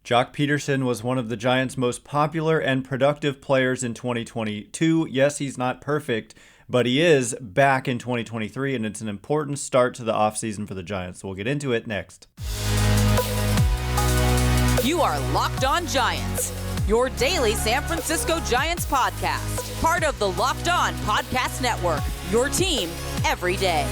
Joc Pederson was one of the Giants' most popular and productive players in 2022. Yes, he's not perfect, but he is back in 2023, and it's an important start to the offseason for the Giants. So we'll get into it next. You are Locked On Giants, your daily San Francisco Giants podcast. Part of the Locked On Podcast Network, your team every day.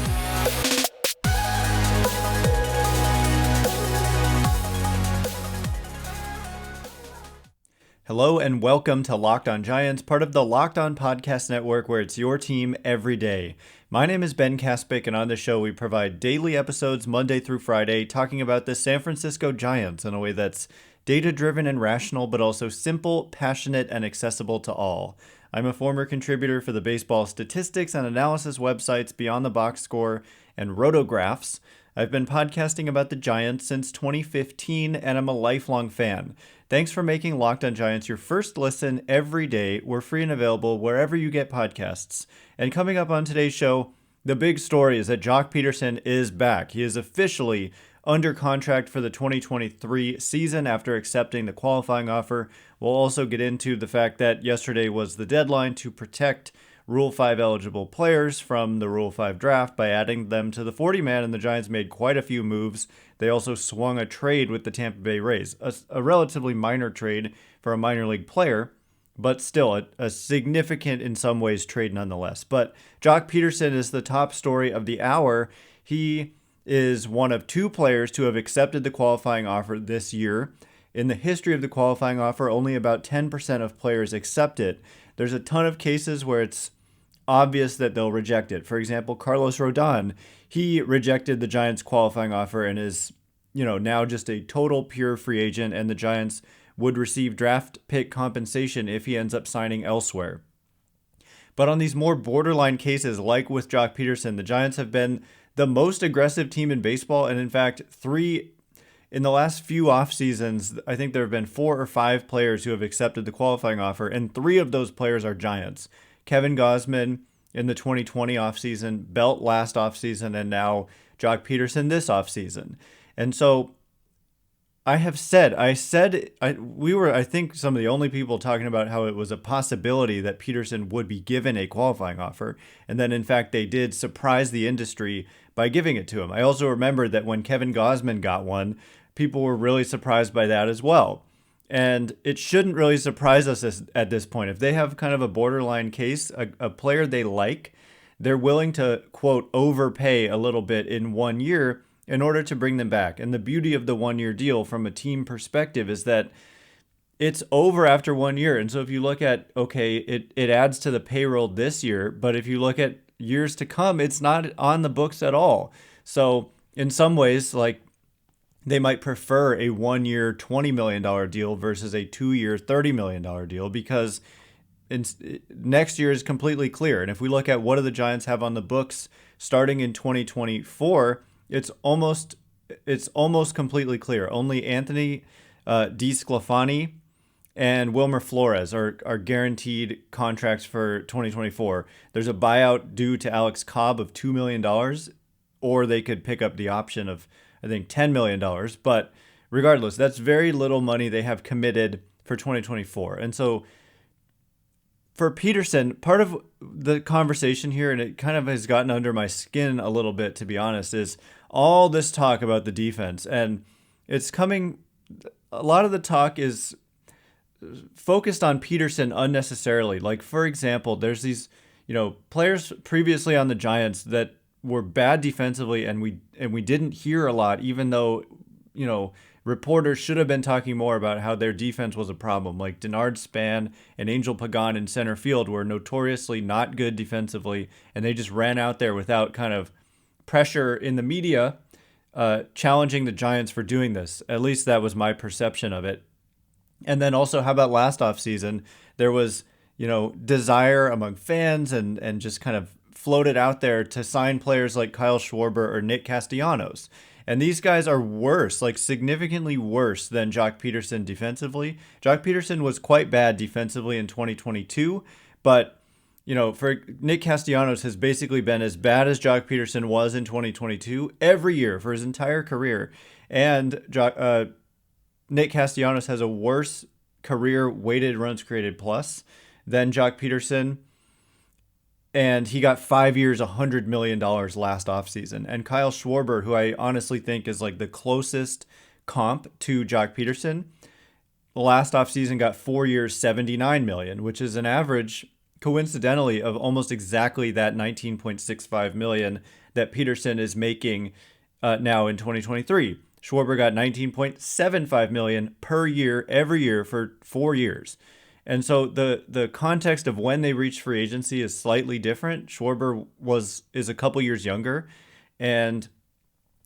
Hello and welcome to Locked On Giants, part of the Locked On Podcast Network, where it's your team every day. My name is Ben Kaspick, and on the show we provide daily episodes Monday through Friday talking about the San Francisco Giants in a way that's data-driven and rational, but also simple, passionate, and accessible to all. I'm a former contributor for the baseball statistics and analysis websites Beyond the Box Score and Rotographs. I've been podcasting about the Giants since 2015, and I'm a lifelong fan. Thanks for making Locked On Giants your first listen every day. We're free and available wherever you get podcasts. And coming up on today's show, the big story is that Joc Pederson is back. He is officially under contract for the 2023 season after accepting the qualifying offer. We'll also get into the fact that yesterday was the deadline to protect Rule 5 eligible players from the Rule 5 draft by adding them to the 40-man, and the Giants made quite a few moves. They also swung a trade with the Tampa Bay Rays, a relatively minor trade for a minor league player, but still a significant, in some ways, trade nonetheless. But Joc Pederson is the top story of the hour. He is one of two players to have accepted the qualifying offer this year. In the history of the qualifying offer, only about 10% of players accept it. There's a ton of cases where it's obvious that they'll reject it. For example, Carlos Rodon, he rejected the Giants qualifying offer and is, now just a total pure free agent, and the Giants would receive draft pick compensation if he ends up signing elsewhere. But on these more borderline cases, like with Joc Pederson, the Giants have been the most aggressive team in baseball, and in fact, in the last few off seasons, I think there have been 4 or 5 players who have accepted the qualifying offer, and 3 of those players are Giants. Kevin Gausman in the 2020 offseason, Belt last offseason, and now Joc Pederson this offseason. And so we were, I think, some of the only people talking about how it was a possibility that Pederson would be given a qualifying offer. And then, in fact, they did surprise the industry by giving it to him. I also remember that when Kevin Gausman got one, people were really surprised by that as well. And it shouldn't really surprise us at this point. If they have kind of a borderline case, a player they like, they're willing to, quote, overpay a little bit in 1 year in order to bring them back. And the beauty of the 1-year deal from a team perspective is that it's over after 1 year. And so if you look at, okay, it adds to the payroll this year, but if you look at years to come, it's not on the books at all. So in some ways, like, they might prefer a 1-year $20 million deal versus a 2-year $30 million deal because next year is completely clear. And if we look at what do the Giants have on the books starting in 2024, it's almost completely clear. Only Anthony DeSclafani and Wilmer Flores are guaranteed contracts for 2024. There's a buyout due to Alex Cobb of $2 million, or they could pick up the option of, I think, $10 million. But regardless, that's very little money they have committed for 2024. And so for Pederson, part of the conversation here, and it kind of has gotten under my skin a little bit, to be honest, is all this talk about the defense. And it's coming, a lot of the talk is focused on Pederson unnecessarily. Like, for example, there's these, players previously on the Giants that were bad defensively, and we didn't hear a lot, even though, reporters should have been talking more about how their defense was a problem. Like Denard Span and Angel Pagan in center field were notoriously not good defensively, and they just ran out there without kind of pressure in the media challenging the Giants for doing this. At least that was my perception of it. And then also, how about last offseason? There was, desire among fans and just kind of floated out there to sign players like Kyle Schwarber or Nick Castellanos. And these guys are worse, like significantly worse than Joc Pederson defensively. Joc Pederson was quite bad defensively in 2022, but for Nick Castellanos has basically been as bad as Joc Pederson was in 2022 every year for his entire career. And Nick Castellanos has a worse career weighted runs created plus than Joc Pederson. And he got 5 years, $100 million last offseason. And Kyle Schwarber, who I honestly think is like the closest comp to Joc Pederson, last offseason got 4 years, $79 million, which is an average, coincidentally, of almost exactly that $19.65 million that Pederson is making now in 2023. Schwarber got $19.75 million per year, every year for 4 years. And so the context of when they reached free agency is slightly different. Schwarber is a couple years younger, and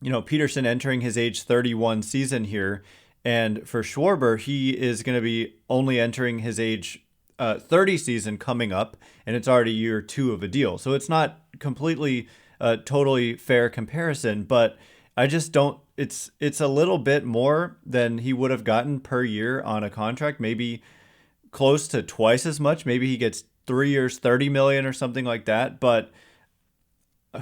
Pederson entering his age 31 season here, and for Schwarber he is going to be only entering his age 30 season coming up, and it's already year 2 of a deal. So it's not completely totally fair comparison, but I just don't. It's a little bit more than he would have gotten per year on a contract, maybe close to twice as much. Maybe he gets 3 years, 30 million or something like that. But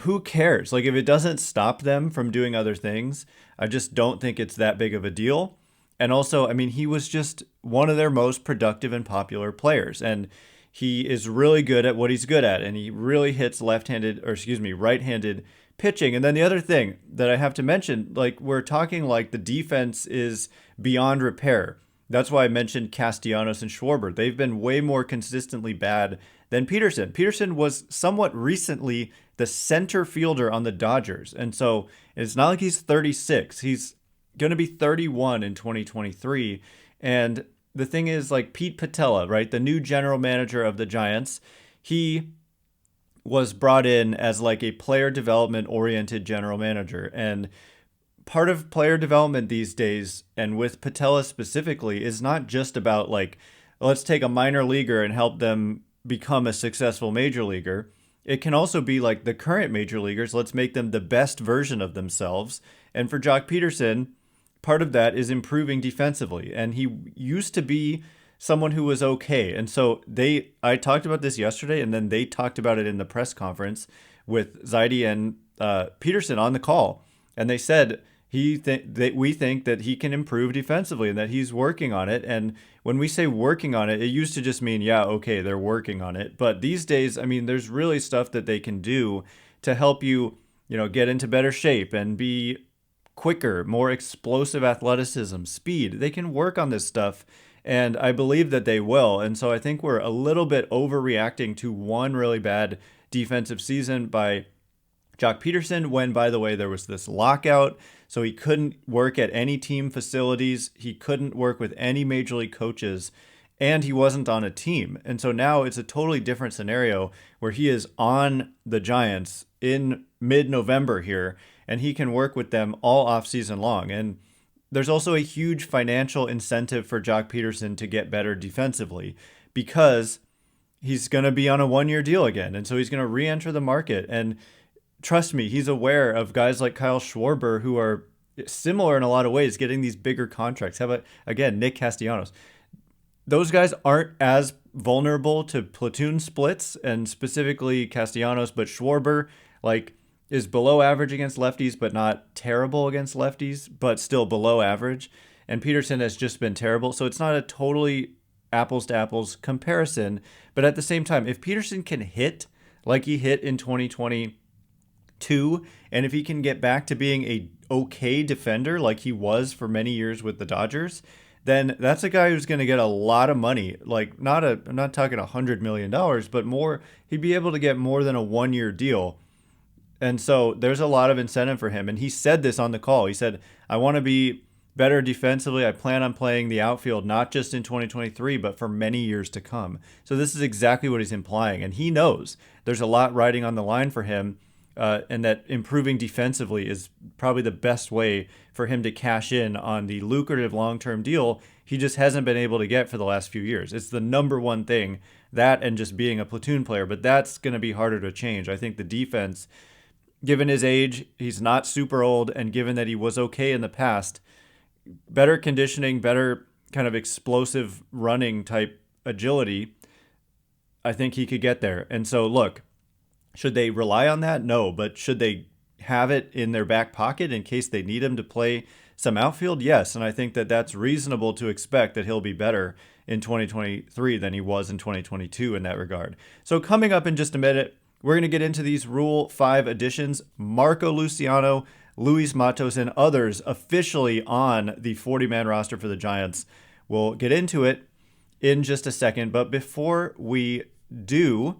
who cares? Like, if it doesn't stop them from doing other things, I just don't think it's that big of a deal. And also, I mean, he was just one of their most productive and popular players. And he is really good at what he's good at. And he really hits right-handed pitching. And then the other thing that I have to mention, like, we're talking like the defense is beyond repair. That's why I mentioned Castellanos and Schwarber. They've been way more consistently bad than Pederson. Pederson was somewhat recently the center fielder on the Dodgers. And so it's not like he's 36. He's going to be 31 in 2023. And the thing is, like, Pete Patella, right, the new general manager of the Giants, he was brought in as like a player development oriented general manager. And part of player development these days, and with Patella specifically, is not just about like, let's take a minor leaguer and help them become a successful major leaguer. It can also be like the current major leaguers, let's make them the best version of themselves. And for Joc Pederson, part of that is improving defensively. And he used to be someone who was okay. And so I talked about this yesterday, and then they talked about it in the press conference with Zaidi and Pederson on the call. And they said we think that he can improve defensively and that he's working on it. And when we say working on it, it used to just mean, yeah, okay, they're working on it. But these days, I mean, there's really stuff that they can do to help you, get into better shape and be quicker, more explosive athleticism, speed. They can work on this stuff. And I believe that they will. And so I think we're a little bit overreacting to one really bad defensive season by Joc Pederson when, by the way, there was this lockout. So he couldn't work at any team facilities. He couldn't work with any major league coaches. And he wasn't on a team. And so now it's a totally different scenario where he is on the Giants in mid-November here, and he can work with them all offseason long. And there's also a huge financial incentive for Joc Pederson to get better defensively because he's going to be on a 1-year deal again. And so he's going to re-enter the market. And trust me, he's aware of guys like Kyle Schwarber who are similar in a lot of ways, getting these bigger contracts. How about, again, Nick Castellanos? Those guys aren't as vulnerable to platoon splits, and specifically Castellanos, but Schwarber, is below average against lefties, but not terrible against lefties, but still below average. And Pederson has just been terrible. So it's not a totally apples to apples comparison. But at the same time, if Pederson can hit like he hit in 2022, and if he can get back to being a okay defender like he was for many years with the Dodgers, then that's a guy who's going to get a lot of money. I'm not talking $100 million, but more. He'd be able to get more than a 1-year deal. And so there's a lot of incentive for him. And he said this on the call. He said, I want to be better defensively. I plan on playing the outfield, not just in 2023, but for many years to come. So this is exactly what he's implying. And he knows there's a lot riding on the line for him, and that improving defensively is probably the best way for him to cash in on the lucrative long-term deal he just hasn't been able to get for the last few years. It's the number one thing, that and just being a platoon player. But that's going to be harder to change. I think the defense, given his age, he's not super old, and given that he was okay in the past, better conditioning, better kind of explosive running type agility, I think he could get there. And so, look, should they rely on that? No, but should they have it in their back pocket in case they need him to play some outfield? Yes. And I think that that's reasonable to expect that he'll be better in 2023 than he was in 2022 in that regard. So coming up in just a minute, we're going to get into these Rule 5 additions. Marco Luciano, Luis Matos, and others officially on the 40-man roster for the Giants. We'll get into it in just a second. But before we do,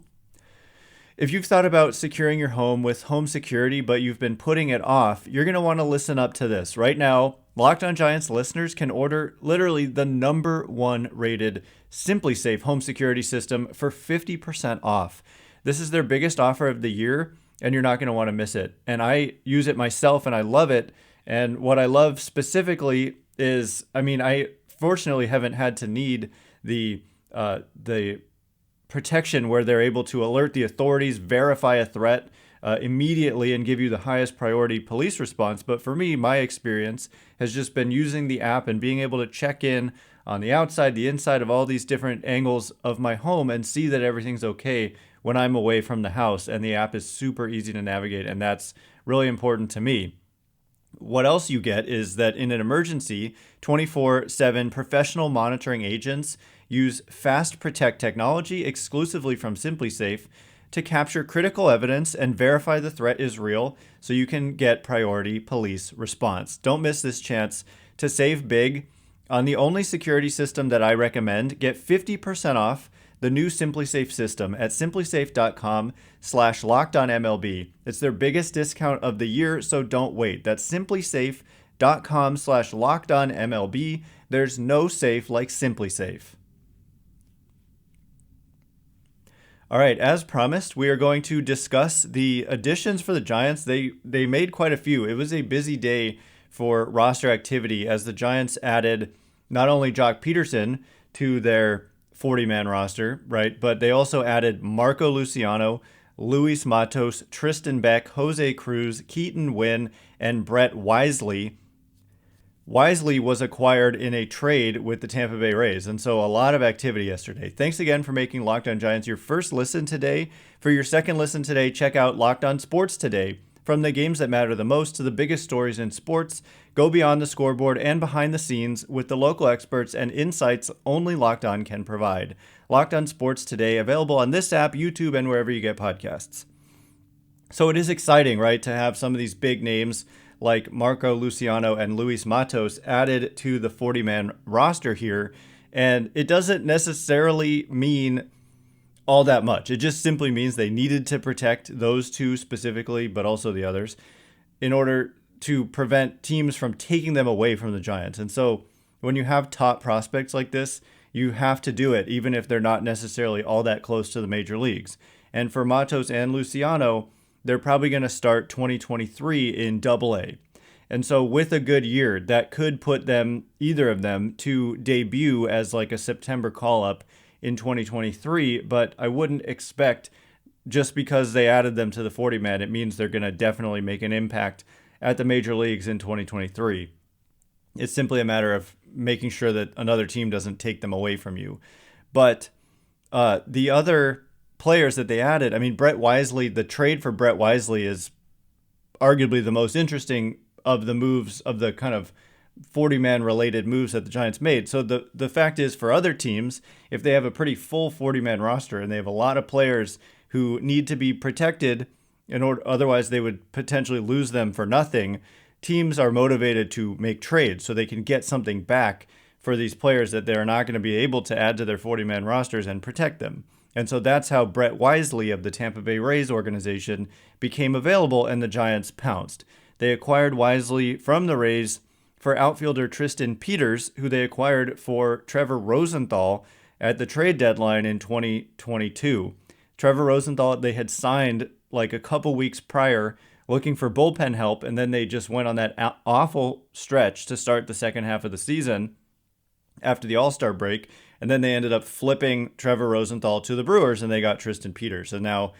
if you've thought about securing your home with home security, but you've been putting it off, you're going to want to listen up to this. Right now, Locked On Giants listeners can order literally the #1 rated SimpliSafe home security system for 50% off. This is their biggest offer of the year, and you're not going to want to miss it. And I use it myself, and I love it. And what I love specifically is, I fortunately haven't had to need the protection where they're able to alert the authorities, verify a threat immediately, and give you the highest priority police response. But for me, my experience has just been using the app and being able to check in on the outside, the inside of all these different angles of my home and see that everything's okay when I'm away from the house. And the app is super easy to navigate, and that's really important to me. What else you get is that in an emergency, 24/7 professional monitoring agents use Fast Protect technology exclusively from SimpliSafe to capture critical evidence and verify the threat is real so you can get priority police response. Don't miss this chance to save big on the only security system that I recommend. Get 50% off the new SimpliSafe system at simplisafe.com/lockedonmlb. It's their biggest discount of the year, so don't wait. That's simplisafe.com/lockedonmlb. There's no safe like SimpliSafe. All right, as promised, we are going to discuss the additions for the Giants. They made quite a few. It was a busy day for roster activity as the Giants added not only Joc Pederson to their 40-man roster, right, but they also added Marco Luciano, Luis Matos, Tristan Beck, Jose Cruz, Keaton Winn, and Brett Wisely. Wisely was acquired in a trade with the Tampa Bay Rays, and so a lot of activity yesterday. Thanks again for making Locked On Giants your first listen today. For your second listen today, check out Locked On Sports Today. From the games that matter the most to the biggest stories in sports, go beyond the scoreboard and behind the scenes with the local experts and insights only Locked On can provide. Locked On Sports Today, available on this app, YouTube, and wherever you get podcasts. So it is exciting, right, to have some of these big names like Marco Luciano and Luis Matos added to the 40-man roster here. And it doesn't necessarily mean all that much. It just simply means they needed to protect those two specifically, but also the others, in order to prevent teams from taking them away from the Giants. And so when you have top prospects like this, you have to do it, even if they're not necessarily all that close to the major leagues. And for Matos and Luciano, they're probably going to start 2023 in Double-A. And so with a good year, that could put them, either of them, to debut as like a September call-up in 2023. But I wouldn't expect, just because they added them to the 40-man, it means they're going to definitely make an impact at the major leagues in 2023. It's simply a matter of making sure that another team doesn't take them away from you. But the other players that they added, Brett Wisely, the trade for Brett Wisely is arguably the most interesting of the moves, of the kind of 40-man related moves that the Giants made. So the fact is, for other teams, if they have a pretty full 40-man roster and they have a lot of players who need to be protected in order, otherwise they would potentially lose them for nothing, teams are motivated to make trades so they can get something back for these players that they're not going to be able to add to their 40-man rosters and protect them. And so that's how Brett Wisely of the Tampa Bay Rays organization became available, and the Giants pounced. They acquired Wisely from the Rays for outfielder Tristan Peters, who they acquired for Trevor Rosenthal at the trade deadline in 2022. Trevor Rosenthal, they had signed like a couple weeks prior looking for bullpen help, and then they just went on that awful stretch to start the second half of the season after the All-Star break. And then they ended up flipping Trevor Rosenthal to the Brewers, and they got Tristan Peters. And now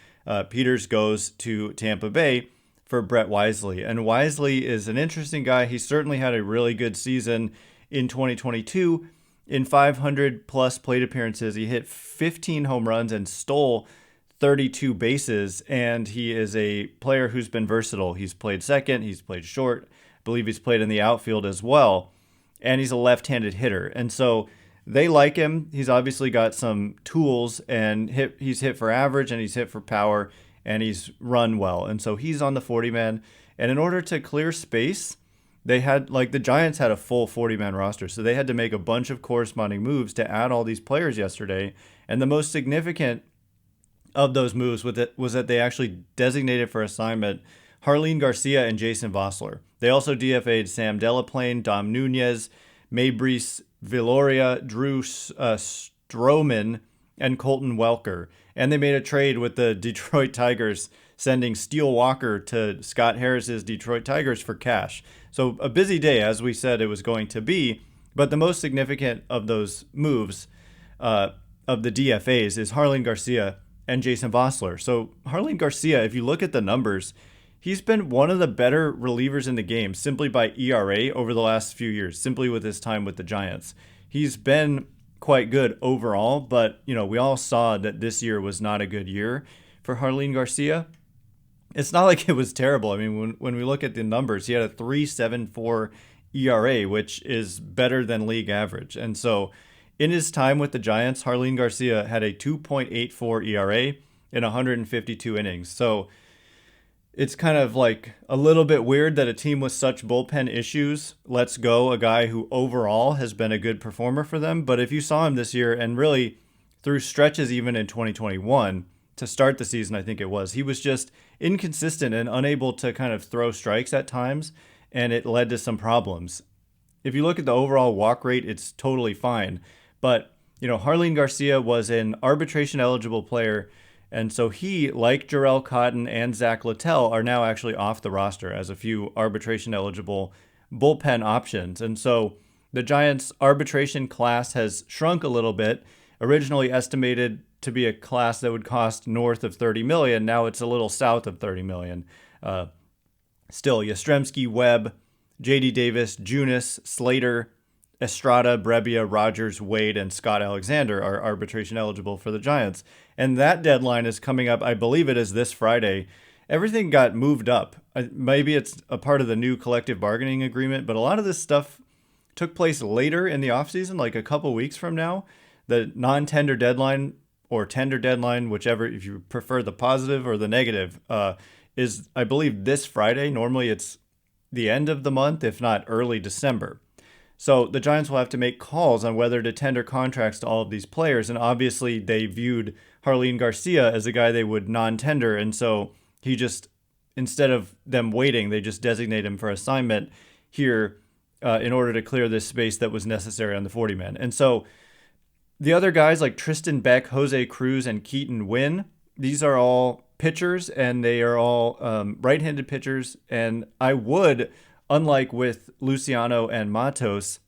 Peters goes to Tampa Bay for Brett Wisely. And Wisely is an interesting guy. He certainly had a really good season in 2022. In 500-plus plate appearances, he hit 15 home runs and stole 32 bases. And he is a player who's been versatile. He's played second, he's played short, believe he's played in the outfield as well. And he's a left-handed hitter. And so they like him. He's obviously got some tools, and he's hit for average, and he's hit for power, and he's run well. And so he's on the 40-man. And in order to clear space, they had, like, the Giants had a full 40-man roster. So they had to make a bunch of corresponding moves to add all these players yesterday. And the most significant of those moves was that they actually designated for assignment Jarlín Garcia and Jason Vosler. They also DFA'd Sam Delaplane, Dom Nunez, Maybreeze Viloria, Drew Stroman, and Colton Welker. And they made a trade with the Detroit Tigers, sending Steele Walker to Scott Harris's Detroit Tigers for cash. So a busy day, as we said it was going to be. But the most significant of those moves of the DFAs is Jarlín Garcia and Jason Vosler. So Jarlín Garcia, if you look at the numbers, he's been one of the better relievers in the game simply by ERA over the last few years, simply with his time with the Giants. He's been quite good overall, but we all saw that this year was not a good year for Jarlín Garcia. It's not like it was terrible. I mean, when we look at the numbers, he had a 3.74 ERA, which is better than league average. And so in his time with the Giants, Jarlín Garcia had a 2.84 ERA in 152 innings. So it's kind of like a little bit weird that a team with such bullpen issues lets go a guy who overall has been a good performer for them. But if you saw him this year, and really through stretches even in 2021 to start the season, I think it was, he was just inconsistent and unable to kind of throw strikes at times, and it led to some problems. If you look at the overall walk rate, it's totally fine. But, Jarlín Garcia was an arbitration eligible player. And so he, like Jarrell Cotton and Zach Littell, are now actually off the roster as a few arbitration-eligible bullpen options. And so the Giants' arbitration class has shrunk a little bit. Originally estimated to be a class that would cost north of $30 million. Now it's a little south of $30 million. Still, Yastrzemski, Webb, J.D. Davis, Junis, Slater, Estrada, Brebbia, Rogers, Wade, and Scott Alexander are arbitration eligible for the Giants. And that deadline is coming up. I believe it is this Friday. Everything got moved up. Maybe it's a part of the new collective bargaining agreement, but a lot of this stuff took place later in the offseason, like a couple weeks from now. The non-tender deadline or tender deadline, whichever, if you prefer the positive or the negative, is, I believe, this Friday. Normally it's the end of the month, if not early December. So the Giants will have to make calls on whether to tender contracts to all of these players. And obviously they viewed Jarlín Garcia as a guy they would non-tender. And so he just, instead of them waiting, they just designate him for assignment here in order to clear this space that was necessary on the 40-man. And so the other guys like Tristan Beck, Jose Cruz, and Keaton Winn, these are all pitchers, and they are all right-handed pitchers. And I would, unlike with Luciano and Matos,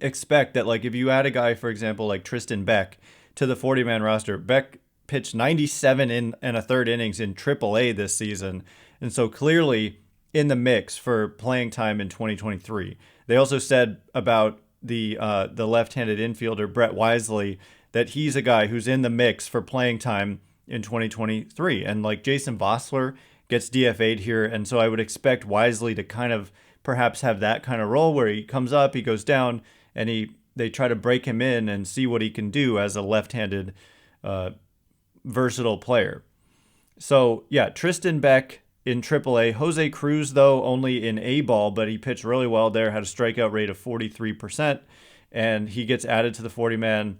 expect that, like, if you add a guy, for example, like Tristan Beck to the 40-man roster, Beck pitched 97 and a third innings in AAA this season, and so clearly in the mix for playing time in 2023. They also said about the left-handed infielder Brett Wisely that he's a guy who's in the mix for playing time in 2023, and like Jason Vosler gets DFA'd here, and so I would expect Wisely to kind of perhaps have that kind of role where he comes up, he goes down, and they try to break him in and see what he can do as a left-handed versatile player. So yeah, Tristan Beck in AAA. Jose Cruz, though, only in A-ball, but he pitched really well there, had a strikeout rate of 43%, and he gets added to the 40-man.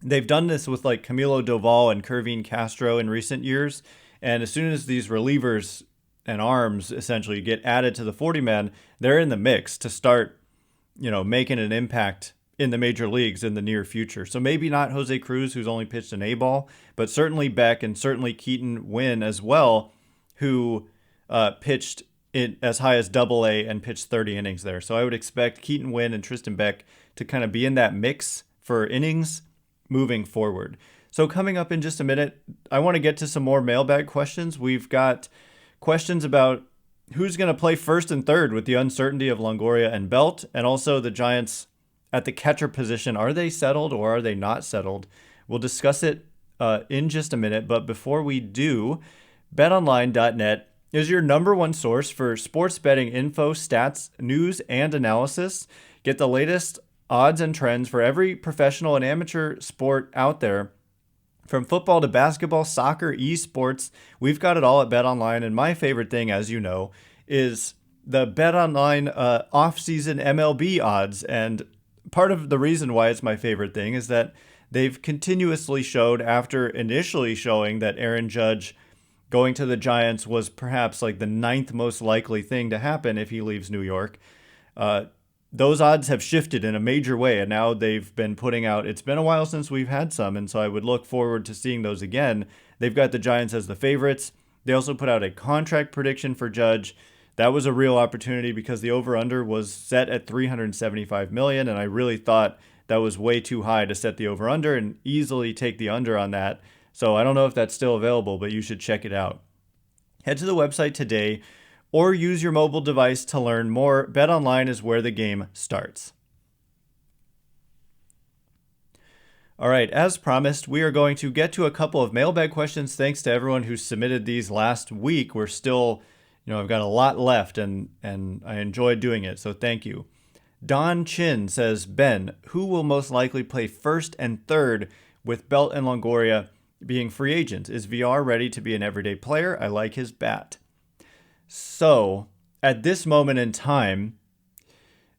They've done this with like Camilo Doval and Kervin Castro in recent years. And as soon as these relievers and arms essentially get added to the 40-man, they're in the mix to start, making an impact in the major leagues in the near future. So maybe not Jose Cruz, who's only pitched an A-ball, but certainly Beck and certainly Keaton Winn as well, who pitched it as high as AA and pitched 30 innings there. So I would expect Keaton Winn and Tristan Beck to kind of be in that mix for innings moving forward. So coming up in just a minute, I want to get to some more mailbag questions. We've got questions about who's going to play first and third with the uncertainty of Longoria and Belt, and also the Giants at the catcher position. Are they settled or are they not settled? We'll discuss it in just a minute, but before we do, BetOnline.net is your number one source for sports betting info, stats, news, and analysis. Get the latest odds and trends for every professional and amateur sport out there. From football to basketball, soccer, esports, we've got it all at BetOnline. And my favorite thing, as you know, is the BetOnline offseason MLB odds. And part of the reason why it's my favorite thing is that they've continuously showed, after initially showing that Aaron Judge going to the Giants was perhaps like the 9th most likely thing to happen if he leaves New York, those odds have shifted in a major way, and now they've been putting out, it's been a while since we've had some, and so I would look forward to seeing those again. They've got the Giants as the favorites. They also put out a contract prediction for Judge. That was a real opportunity because the over-under was set at $375 million, and I really thought that was way too high to set the over-under and easily take the under on that. So I don't know if that's still available, but you should check it out. Head to the website today, or use your mobile device to learn more. BetOnline is where the game starts. All right, as promised, we are going to get to a couple of mailbag questions. Thanks to everyone who submitted these last week. We're still, I've got a lot left, and I enjoyed doing it, so thank you. Don Chin says, Ben, who will most likely play first and third with Belt and Longoria being free agents? Is VR ready to be an everyday player? I like his bat. So, at this moment in time,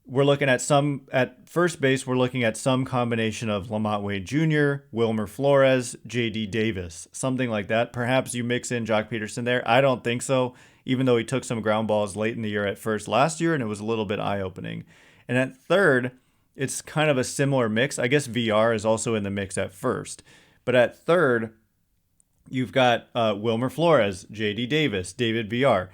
we're looking at at first base, we're looking at some combination of Lamont Wade Jr., Wilmer Flores, J.D. Davis, something like that. Perhaps you mix in Joc Pederson there. I don't think so, even though he took some ground balls late in the year at first last year, and it was a little bit eye-opening. And at third, it's kind of a similar mix. I guess VR is also in the mix at first. But at third, you've got Wilmer Flores, J.D. Davis, David VR.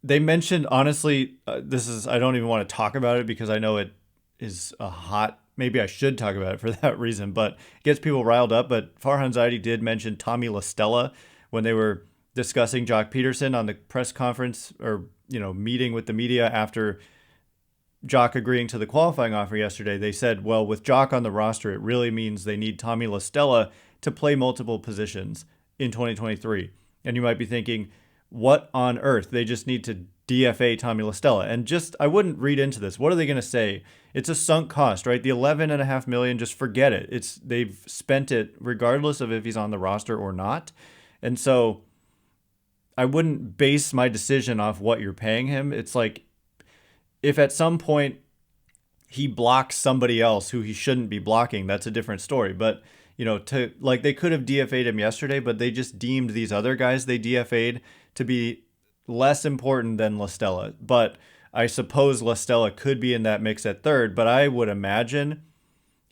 They mentioned, honestly, I don't even want to talk about it because I know it is a hot, maybe I should talk about it for that reason, but it gets people riled up. But Farhan Zaidi did mention Tommy La Stella when they were discussing Joc Pederson on the press conference or, meeting with the media after Joc agreeing to the qualifying offer yesterday. They said, well, with Joc on the roster, it really means they need Tommy La Stella to play multiple positions in 2023. And you might be thinking, what on earth? They just need to DFA Tommy La Stella. And I wouldn't read into this. What are they going to say? It's a sunk cost, right? The $11.5 million, just forget it. They've spent it regardless of if he's on the roster or not. And so I wouldn't base my decision off what you're paying him. It's like, if at some point he blocks somebody else who he shouldn't be blocking, that's a different story. But, they could have DFA'd him yesterday, but they just deemed these other guys they DFA'd to be less important than La Stella. But I suppose La Stella could be in that mix at third, but I would imagine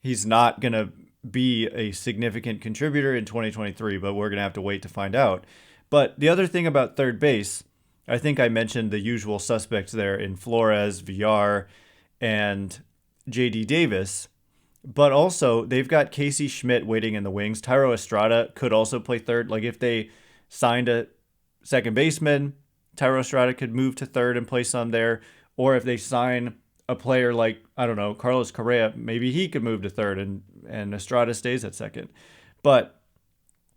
he's not going to be a significant contributor in 2023, but we're going to have to wait to find out. But the other thing about third base, I think I mentioned the usual suspects there in Flores, VR, and J.D. Davis. But also, they've got Casey Schmidt waiting in the wings. Thairo Estrada could also play third. Like, if they signed a second baseman, Thairo Estrada could move to third and play some there. Or if they sign a player like, I don't know, Carlos Correa, maybe he could move to third and Estrada stays at second. But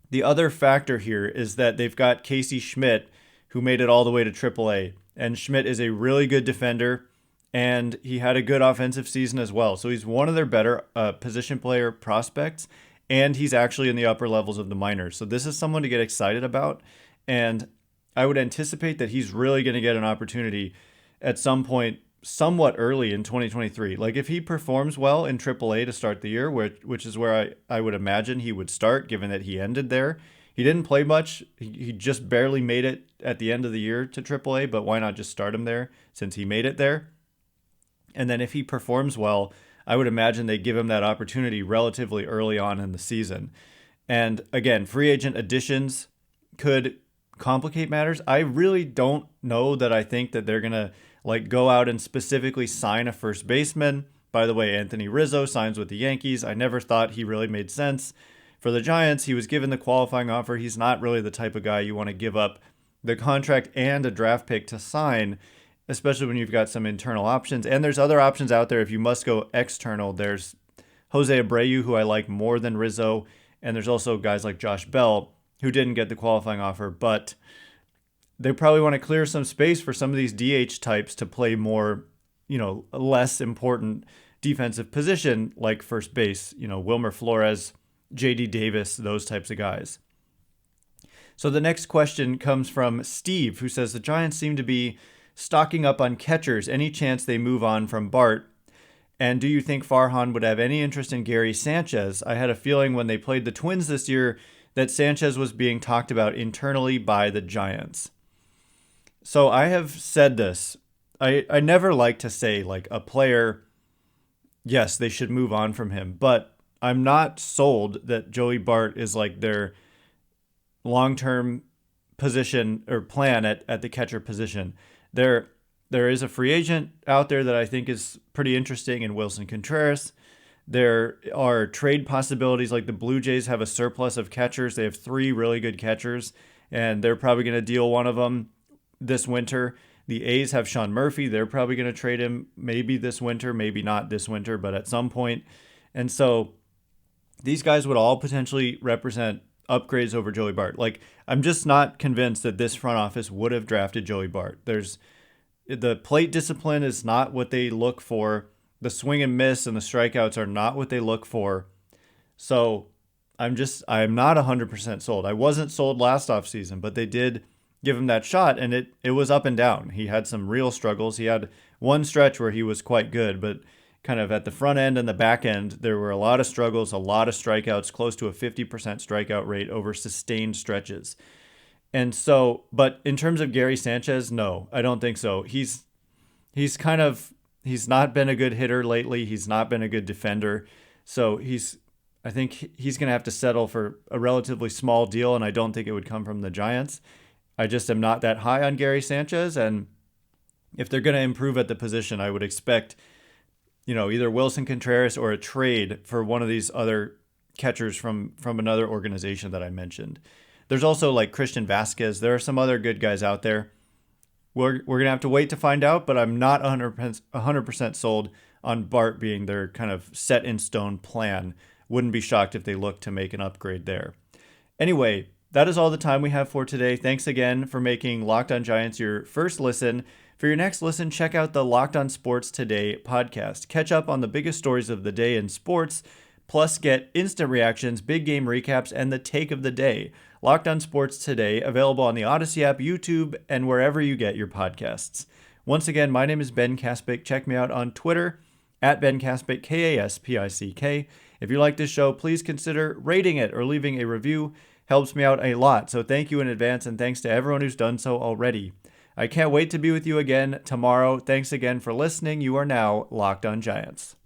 the other factor here is that they've got Casey Schmidt, who made it all the way to AAA. And Schmidt is a really good defender, and he had a good offensive season as well. So he's one of their better position player prospects, and he's actually in the upper levels of the minors. So this is someone to get excited about, and I would anticipate that he's really going to get an opportunity at some point somewhat early in 2023. Like, if he performs well in AAA to start the year, which is where I would imagine he would start, given that he ended there. He didn't play much. He just barely made it at the end of the year to AAA, but why not just start him there since he made it there? And then if he performs well, I would imagine they give him that opportunity relatively early on in the season. And again, free agent additions could complicate matters. I really don't know that I think that they're going to go out and specifically sign a first baseman. By the way, Anthony Rizzo signs with the Yankees. I never thought he really made sense. For the Giants, he was given the qualifying offer. He's not really the type of guy you want to give up the contract and a draft pick to sign, especially when you've got some internal options. And there's other options out there. If you must go external, there's Jose Abreu, who I like more than Rizzo. And there's also guys like Josh Bell, who didn't get the qualifying offer. But they probably want to clear some space for some of these DH types to play more, less important defensive position like first base, Wilmer Flores, JD Davis, those types of guys. So the next question comes from Steve, who says the Giants seem to be stocking up on catchers. Any chance they move on from Bart? And do you think Farhan would have any interest in Gary Sanchez? I had a feeling when they played the Twins this year that Sanchez was being talked about internally by the Giants. So I have said this. I never like to say like a player, yes, they should move on from him, but I'm not sold that Joey Bart is like their long-term position or plan at the catcher position. There is a free agent out there that I think is pretty interesting in Wilson Contreras. There are trade possibilities, like the Blue Jays have a surplus of catchers. They have 3 really good catchers, and they're probably going to deal one of them this winter. The A's have Sean Murphy. They're probably going to trade him maybe this winter, maybe not this winter, but at some point. And so these guys would all potentially represent upgrades over Joey Bart. Like, I'm just not convinced that this front office would have drafted Joey Bart. The plate discipline is not what they look for. The swing and miss and the strikeouts are not what they look for. So I'm not 100% sold. I wasn't sold last offseason, but they did give him that shot, and it was up and down. He had some real struggles. He had one stretch where he was quite good, but kind of at the front end and the back end, there were a lot of struggles, a lot of strikeouts, close to a 50% strikeout rate over sustained stretches. And so, but in terms of Gary Sanchez, no, I don't think so. He's not been a good hitter lately. He's not been a good defender. So I think he's going to have to settle for a relatively small deal, and I don't think it would come from the Giants. I just am not that high on Gary Sanchez, and if they're going to improve at the position, I would expect, either Wilson Contreras or a trade for one of these other catchers from another organization that I mentioned. There's also like Christian Vasquez. There are some other good guys out there. We're going to have to wait to find out, but I'm not 100% sold on Bart being their kind of set in stone plan. Wouldn't be shocked if they look to make an upgrade there. Anyway, that is all the time we have for today. Thanks again for making Locked On Giants your first listen. For your next listen, check out the Locked On Sports Today podcast. Catch up on the biggest stories of the day in sports, plus get instant reactions, big game recaps, and the take of the day. Locked On Sports Today, available on the Odyssey app, YouTube, and wherever you get your podcasts. Once again, my name is Ben Kaspick. Check me out on Twitter, @Ben Kaspick, Kaspick. If you like this show, please consider rating it or leaving a review. Helps me out a lot, so thank you in advance, and thanks to everyone who's done so already. I can't wait to be with you again tomorrow. Thanks again for listening. You are now Locked On Giants.